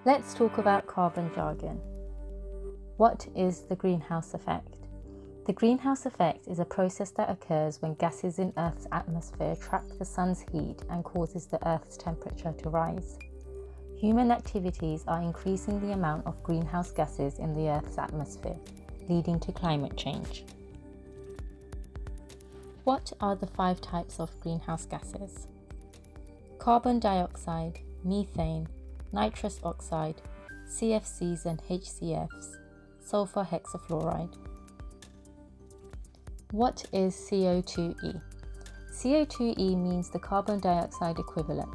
Let's talk about carbon jargon. What is the greenhouse effect? The greenhouse effect is a process that occurs when gases in Earth's atmosphere trap the sun's heat and causes the Earth's temperature to rise. Human activities are increasing the amount of greenhouse gases in the Earth's atmosphere, leading to climate change. What are the 5 types of greenhouse gases? Carbon dioxide, methane, nitrous oxide, CFCs and HCFs, sulfur hexafluoride. What is CO2e? CO2e means the carbon dioxide equivalent.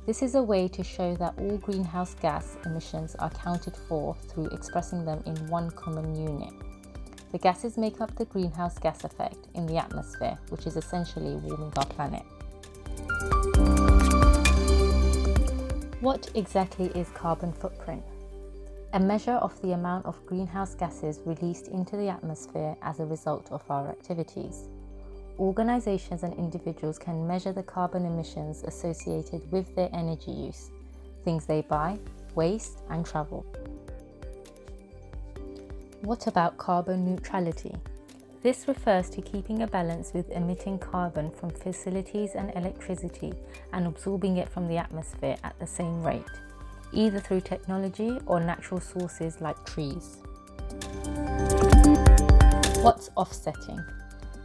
This is a way to show that all greenhouse gas emissions are counted for through expressing them in one common unit. The gases make up the greenhouse gas effect in the atmosphere, which is essentially warming our planet. What exactly is carbon footprint? A measure of the amount of greenhouse gases released into the atmosphere as a result of our activities. Organizations and individuals can measure the carbon emissions associated with their energy use, things they buy, waste, and travel. What about carbon neutrality? This refers to keeping a balance with emitting carbon from facilities and electricity and absorbing it from the atmosphere at the same rate, either through technology or natural sources like trees. What's offsetting?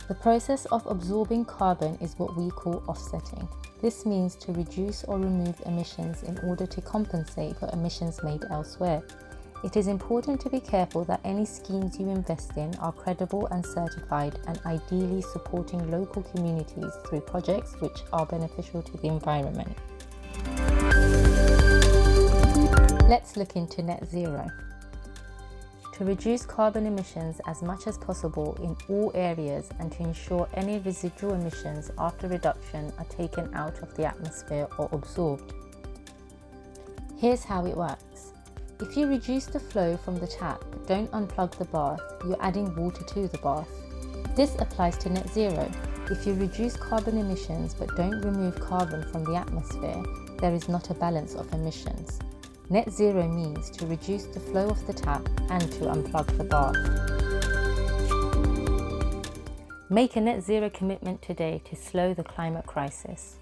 The process of absorbing carbon is what we call offsetting. This means to reduce or remove emissions in order to compensate for emissions made elsewhere. It is important to be careful that any schemes you invest in are credible and certified, and ideally supporting local communities through projects which are beneficial to the environment. Let's look into net zero. To reduce carbon emissions as much as possible in all areas and to ensure any residual emissions after reduction are taken out of the atmosphere or absorbed. Here's how it works. If you reduce the flow from the tap but don't unplug the bath, you're adding water to the bath. This applies to net zero. If you reduce carbon emissions but don't remove carbon from the atmosphere, there is not a balance of emissions. Net zero means to reduce the flow of the tap and to unplug the bath. Make a net zero commitment today to slow the climate crisis.